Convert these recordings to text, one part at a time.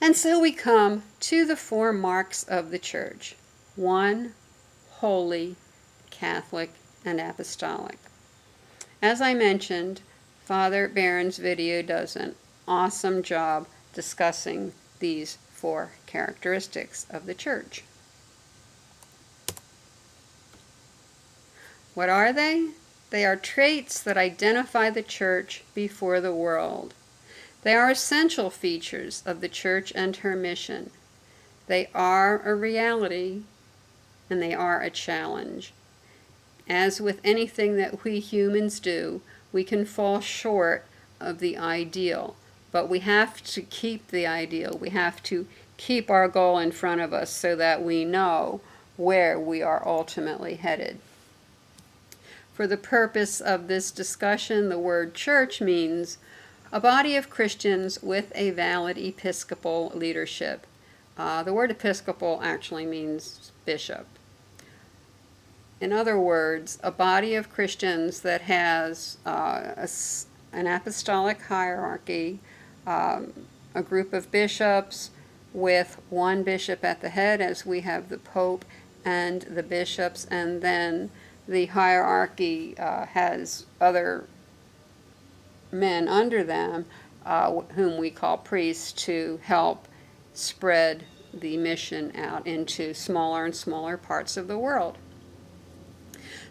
And so we come to the four marks of the church: one, holy, Catholic, and apostolic. As I mentioned, Father Barron's video does an awesome job discussing these four characteristics of the church. What are they? They are traits that identify the church before the world. They are essential features of the church and her mission. They are a reality, and they are a challenge. As with anything that we humans do, we can fall short of the ideal, but we have to keep the ideal. We have to keep our goal in front of us so that we know where we are ultimately headed. For the purpose of this discussion, the word church means a body of Christians with a valid episcopal leadership. The word episcopal actually means bishop. In other words, a body of Christians that has an apostolic hierarchy, a group of bishops with one bishop at the head, as we have the Pope and the bishops, and then the hierarchy has other men under them, whom we call priests, to help spread the mission out into smaller and smaller parts of the world.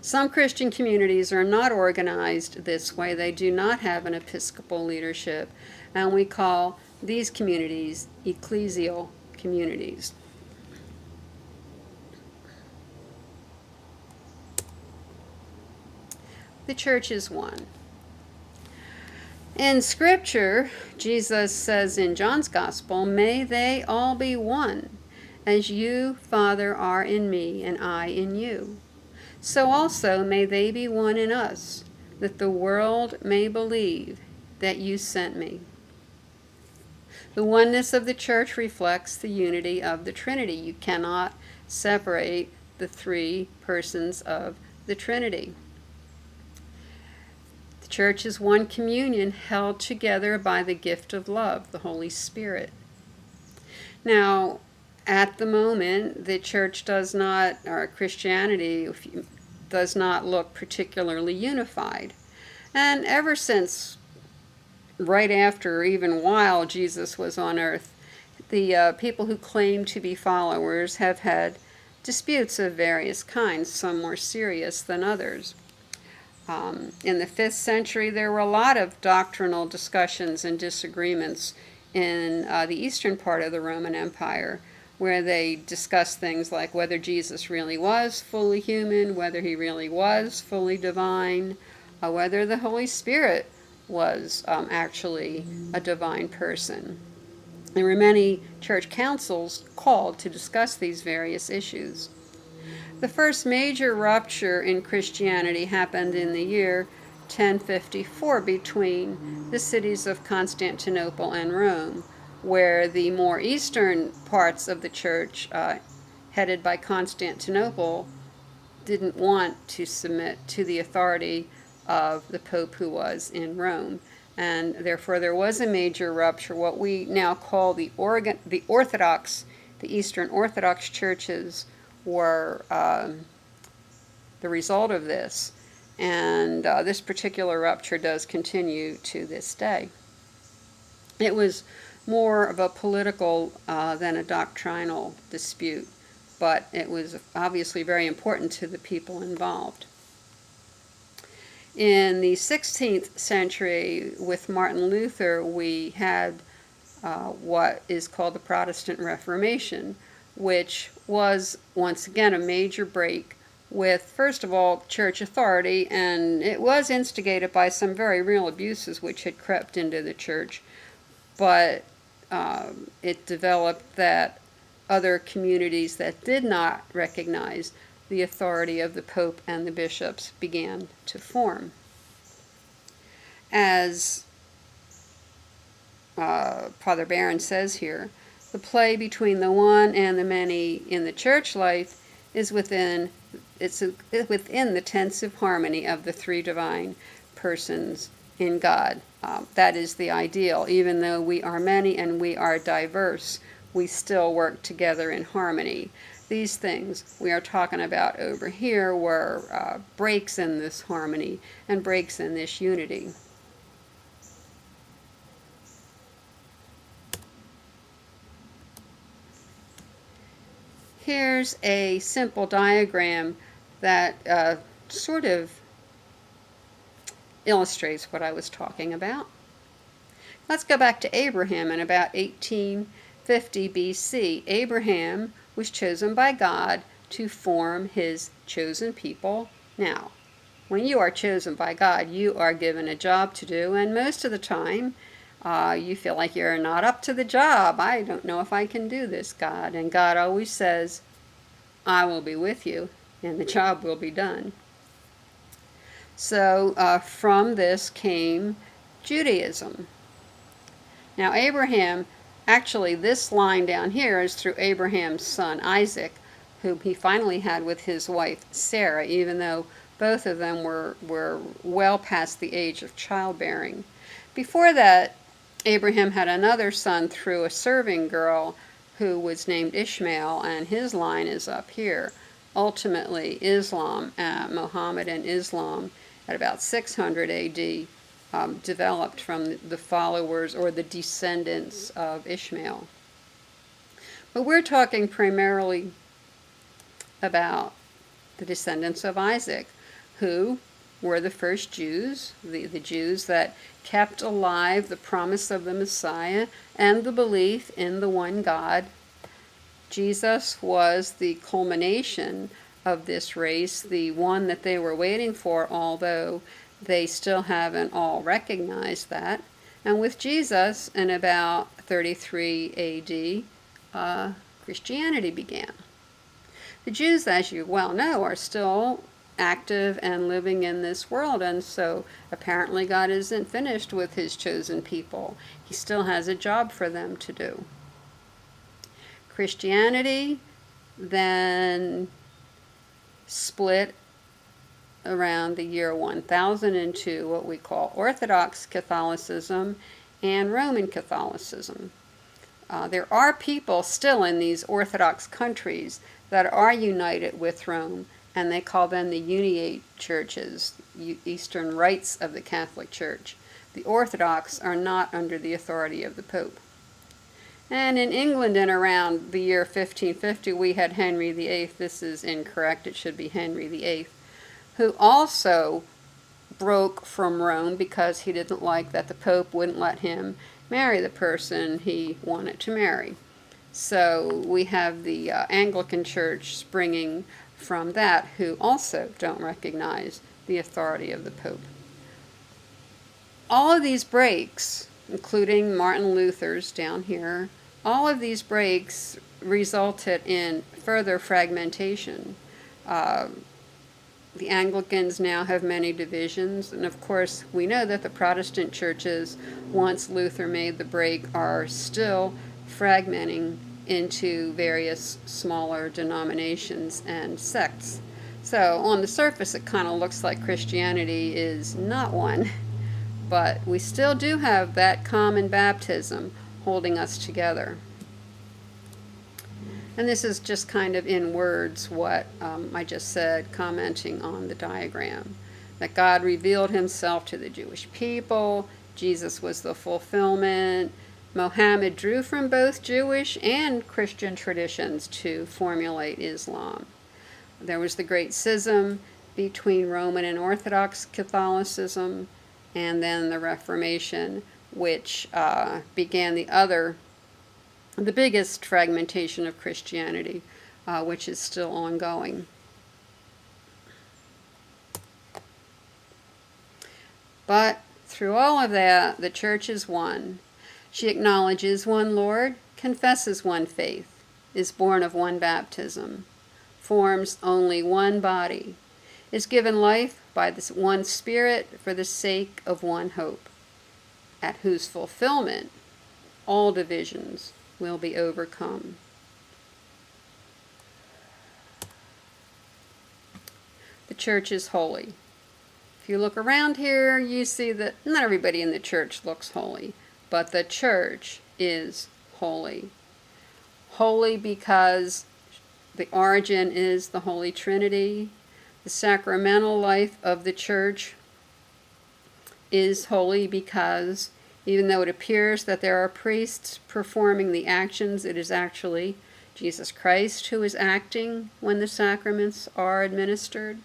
Some Christian communities are not organized this way. They do not have an episcopal leadership, and we call these communities ecclesial communities. The church is one. In Scripture, Jesus says in John's Gospel, "May they all be one, as you, Father, are in me and I in you. So also may they be one in us, that the world may believe that you sent me." The oneness of the church reflects the unity of the Trinity. You cannot separate the three persons of the Trinity. The church is one communion held together by the gift of love, the Holy Spirit. Now, at the moment, the church does not, or Christianity does not look particularly unified. And ever since, right after, or even while Jesus was on earth, the people who claim to be followers have had disputes of various kinds, some more serious than others. In the 5th century, there were a lot of doctrinal discussions and disagreements in the eastern part of the Roman Empire, where they discussed things like whether Jesus really was fully human, whether he really was fully divine, whether the Holy Spirit was actually a divine person. There were many church councils called to discuss these various issues. The first major rupture in Christianity happened in the year 1054 between the cities of Constantinople and Rome, where the more eastern parts of the church, headed by Constantinople, didn't want to submit to the authority of the Pope who was in Rome. And therefore there was a major rupture. What we now call the Orthodox, the Eastern Orthodox churches were the result of this. And this particular rupture does continue to this day. It was more of a political than a doctrinal dispute, but it was obviously very important to the people involved. In the 16th century, with Martin Luther, we had what is called the Protestant Reformation, which was once again a major break with, first of all, church authority, and it was instigated by some very real abuses which had crept into the church, but it developed that other communities that did not recognize the authority of the Pope and the bishops began to form. As Father Barron says here, the play between the one and the many in the church life is within the tensive harmony of the three divine persons in God. That is the ideal. Even though we are many and we are diverse, we still work together in harmony. These things we are talking about over here were breaks in this harmony and breaks in this unity. Here's a simple diagram that sort of illustrates what I was talking about. Let's go back to Abraham in about 1850 BC. Abraham was chosen by God to form his chosen people. Now, when you are chosen by God, you are given a job to do, and most of the time, you feel like you're not up to the job. I don't know if I can do this, God. And God always says, I will be with you, and the job will be done. So from this came Judaism. Now Abraham, actually this line down here is through Abraham's son Isaac, whom he finally had with his wife Sarah, even though both of them were well past the age of childbearing. Before that, Abraham had another son through a serving girl who was named Ishmael, and his line is up here. Ultimately, Islam, Mohammedan Islam, at about 600 AD, developed from the followers or the descendants of Ishmael. But we're talking primarily about the descendants of Isaac, who were the first Jews, the Jews that kept alive the promise of the Messiah and the belief in the one God. Jesus was the culmination of this race, the one that they were waiting for, although they still haven't all recognized that. And with Jesus, in about 33 AD, Christianity began. The Jews, as you well know, are still active and living in this world, and so apparently God isn't finished with his chosen people. He still has a job for them to do. Christianity then split around the year 1000 into what we call Orthodox Catholicism and Roman Catholicism. There are people still in these Orthodox countries that are united with Rome, and they call them the Uniate churches, Eastern rites of the Catholic Church. The Orthodox are not under the authority of the Pope. And in England, in around the year 1550, we had Henry VIII. This is incorrect. It should be Henry VIII, who also broke from Rome because he didn't like that the Pope wouldn't let him marry the person he wanted to marry. So we have the Anglican Church springing from that, who also don't recognize the authority of the Pope. All of these breaks, including Martin Luther's down here, all of these breaks resulted in further fragmentation. The Anglicans now have many divisions, and of course we know that the Protestant churches, once Luther made the break, are still fragmenting into various smaller denominations and sects. So on the surface it kind of looks like Christianity is not one, but we still do have that common baptism holding us together. And this is just kind of in words what I just said, commenting on the diagram. That God revealed himself to the Jewish people, Jesus was the fulfillment, Mohammed drew from both Jewish and Christian traditions to formulate Islam. There was the great schism between Roman and Orthodox Catholicism, and then the Reformation, which began the biggest fragmentation of Christianity, which is still ongoing. But through all of that, the church is one. She acknowledges one Lord, confesses one faith, is born of one baptism, forms only one body, is given life by this one Spirit for the sake of one hope, at whose fulfillment all divisions will be overcome. The church is holy. If you look around here, you see that not everybody in the church looks holy, but the church is holy. Holy because the origin is the Holy Trinity. The sacramental life of the church is holy because even though it appears that there are priests performing the actions, it is actually Jesus Christ who is acting when the sacraments are administered.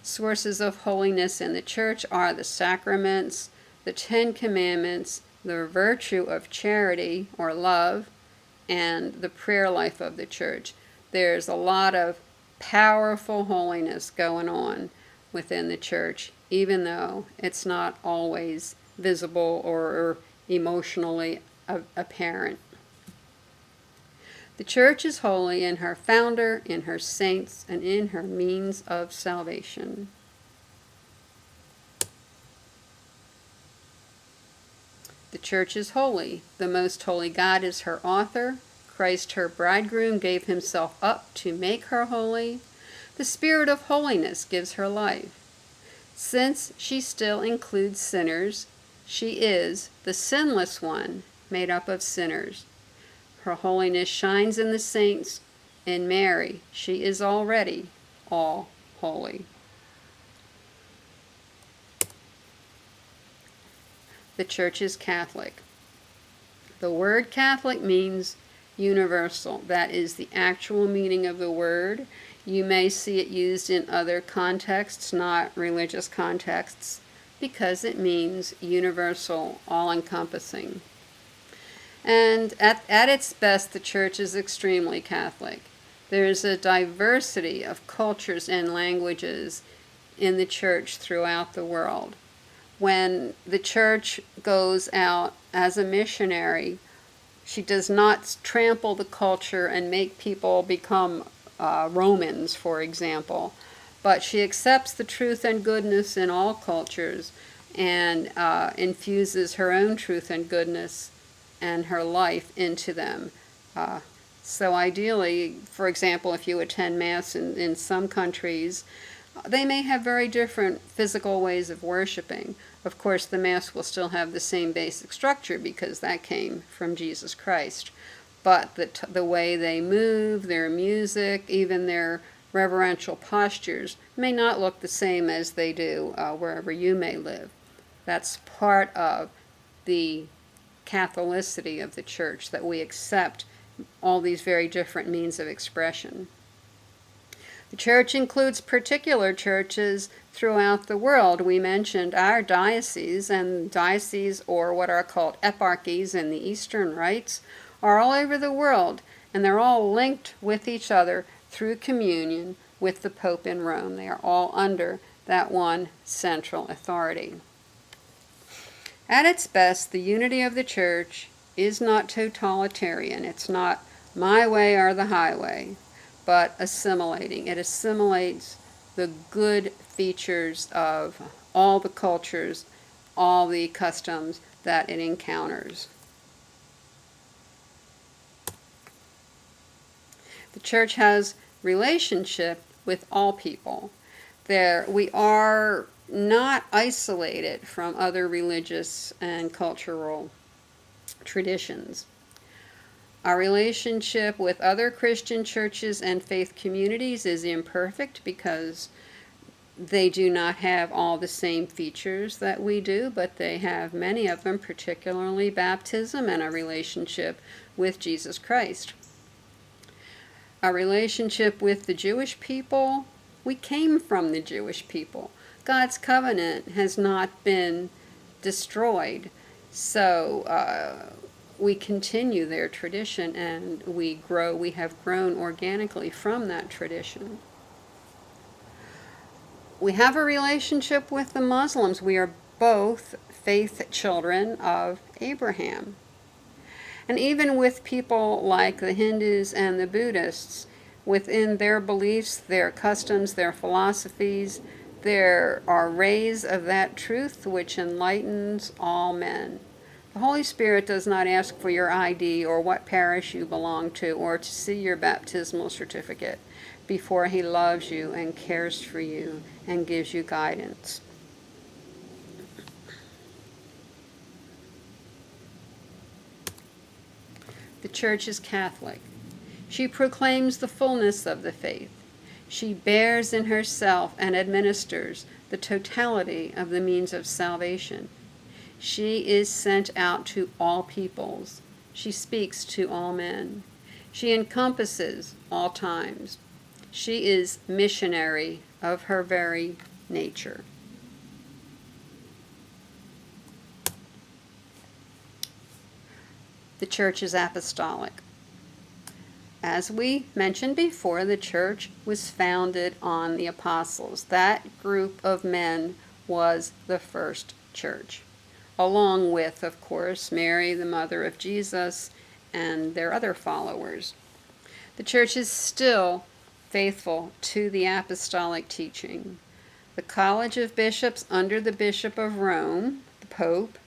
Sources of holiness in the church are the sacraments, the Ten Commandments, the virtue of charity or love, and the prayer life of the church. There's a lot of powerful holiness going on within the church, even though it's not always visible or emotionally apparent. The church is holy in her founder, in her saints, and in her means of salvation. The church is holy. The most holy God is her author. Christ, her bridegroom, gave himself up to make her holy. The Spirit of holiness gives her life. Since she still includes sinners, she is the sinless one, made up of sinners. Her holiness shines in the saints. In Mary, she is already all holy. The church is Catholic. The word Catholic means universal. That is the actual meaning of the word. You may see it used in other contexts, not religious contexts, because it means universal, all-encompassing. And at its best, the church is extremely Catholic. There's a diversity of cultures and languages in the church throughout the world. When the church goes out as a missionary, she does not trample the culture and make people become Romans, for example, but she accepts the truth and goodness in all cultures and infuses her own truth and goodness and her life into them. So ideally, for example, if you attend Mass in some countries, they may have very different physical ways of worshiping. Of course, the Mass will still have the same basic structure because that came from Jesus Christ. But the way they move, their music, even their reverential postures may not look the same as they do wherever you may live. That's part of the Catholicity of the church, that we accept all these very different means of expression. The church includes particular churches throughout the world. We mentioned our diocese, and dioceses, or what are called eparchies in the Eastern Rites, are all over the world, and they're all linked with each other through communion with the Pope in Rome. They are all under that one central authority. At its best, the unity of the church is not totalitarian. It's not my way or the highway, but assimilating. It assimilates the good features of all the cultures, all the customs that it encounters. The church has relationship with all people. We are not isolated from other religious and cultural traditions. Our relationship with other Christian churches and faith communities is imperfect because they do not have all the same features that we do, but they have many of them, particularly baptism and a relationship with Jesus Christ. Our relationship with the Jewish people, we came from the Jewish people. God's covenant has not been destroyed, so we continue their tradition and we have grown organically from that tradition. We have a relationship with the Muslims. We are both faith children of Abraham. And even with people like the Hindus and the Buddhists, within their beliefs, their customs, their philosophies, there are rays of that truth which enlightens all men. The Holy Spirit does not ask for your ID or what parish you belong to or to see your baptismal certificate before He loves you and cares for you and gives you guidance. The Church is Catholic. She proclaims the fullness of the faith. She bears in herself and administers the totality of the means of salvation. She is sent out to all peoples. She speaks to all men. She encompasses all times. She is missionary of her very nature. The Church is apostolic. As we mentioned before, the Church was founded on the apostles. That group of men was the first church, along with, of course, Mary, the mother of Jesus, and their other followers. The Church is still faithful to the apostolic teaching. The College of Bishops under the Bishop of Rome, the Pope,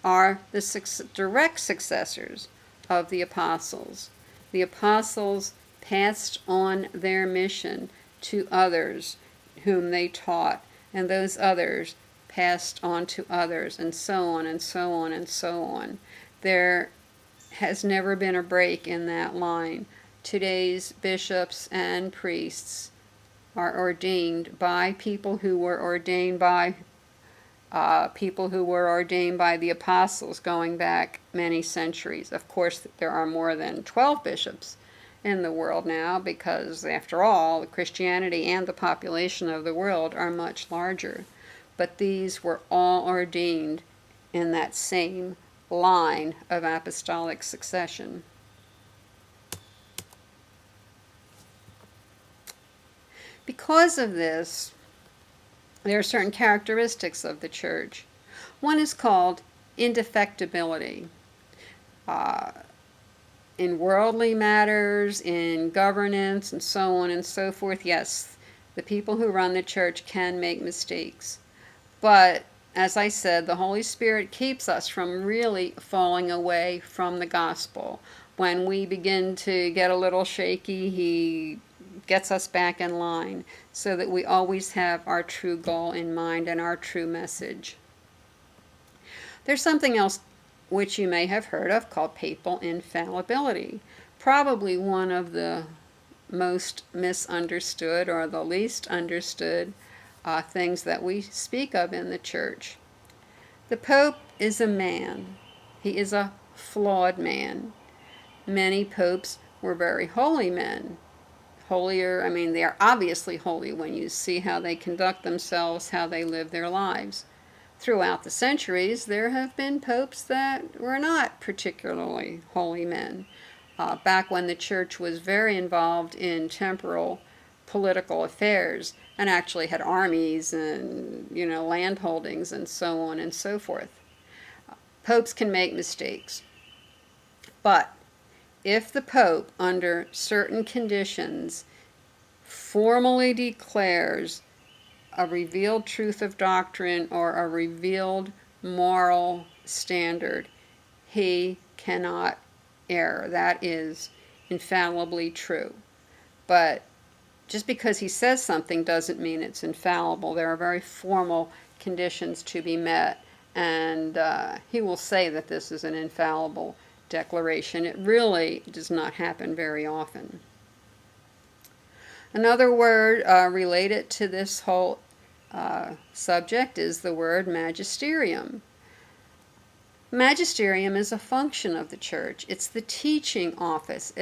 are the direct successors of the apostles. The apostles passed on their mission to others whom they taught, and those others passed on to others, and so on and so on and so on. There has never been a break in that line. Today's bishops and priests are ordained by people who were ordained by the apostles going back many centuries. Of course, there are more than 12 bishops in the world now because, after all, Christianity and the population of the world are much larger. But these were all ordained in that same line of apostolic succession. Because of this, there are certain characteristics of the Church. One is called indefectibility. In worldly matters, in governance, and so on and so forth, yes, the people who run the Church can make mistakes. But, as I said, the Holy Spirit keeps us from really falling away from the gospel. When we begin to get a little shaky, He gets us back in line so that we always have our true goal in mind and our true message. There's something else which you may have heard of called papal infallibility. Probably one of the most misunderstood or the least understood things that we speak of in the Church. The Pope is a man. He is a flawed man. Many popes were very holy men. Holier, they are obviously holy when you see how they conduct themselves, how they live their lives. Throughout the centuries, there have been popes that were not particularly holy men. Back when the Church was very involved in temporal political affairs and actually had armies and, land holdings and so on and so forth. Popes can make mistakes. But if the Pope, under certain conditions, formally declares a revealed truth of doctrine or a revealed moral standard, he cannot err. That is infallibly true. But just because he says something doesn't mean it's infallible. There are very formal conditions to be met, and he will say that this is an infallible declaration. It really does not happen very often. Another word related to this whole subject is the word magisterium. Magisterium is a function of the Church. It's the teaching office.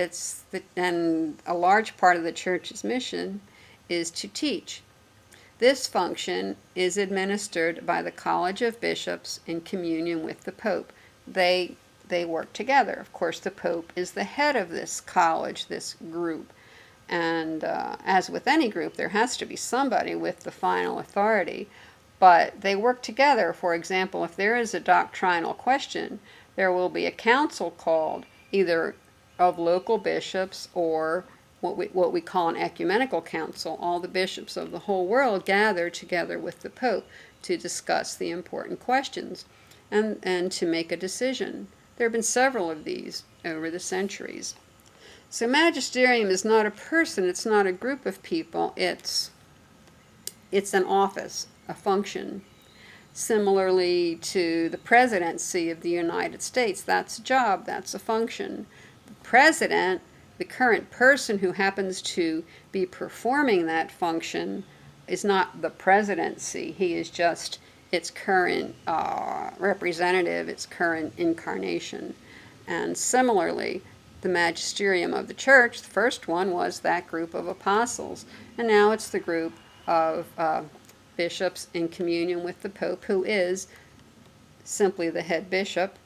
And a large part of the Church's mission is to teach. This function is administered by the College of Bishops in communion with the Pope. They work together. Of course, the Pope is the head of this college, this group. And as with any group, there has to be somebody with the final authority. But they work together. For example, if there is a doctrinal question, there will be a council called, either of local bishops or what we call an ecumenical council. All the bishops of the whole world gather together with the Pope to discuss the important questions and to make a decision. There have been several of these over the centuries. So magisterium is not a person, it's not a group of people, it's an office, a function. Similarly to the presidency of the United States, that's a job, that's a function. president, the current person who happens to be performing that function, is not the presidency. He is just its current representative, its current incarnation. And similarly, the magisterium of the church, the first one was that group of apostles, and now it's the group of bishops in communion with the Pope, who is simply the head bishop,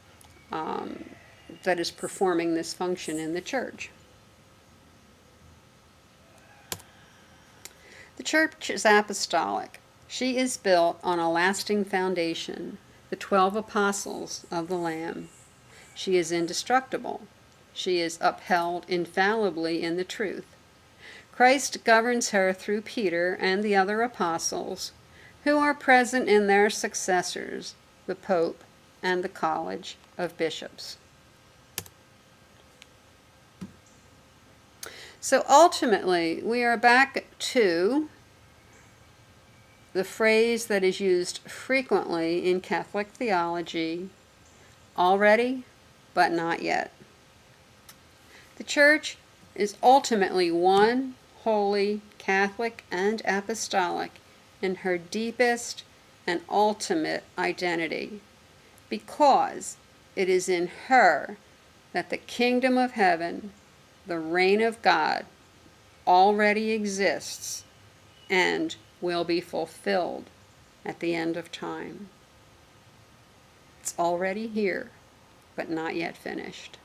that is performing this function in the church. The church is apostolic. She is built on a lasting foundation, the 12 apostles of the Lamb. She is indestructible. She is upheld infallibly in the truth. Christ governs her through Peter and the other apostles, who are present in their successors, the Pope and the College of Bishops. So ultimately, we are back to the phrase that is used frequently in Catholic theology, already, but not yet. The Church is ultimately one, holy, Catholic, and apostolic in her deepest and ultimate identity, because it is in her that the kingdom of heaven, the reign of God, already exists and will be fulfilled at the end of time. It's already here, but not yet finished.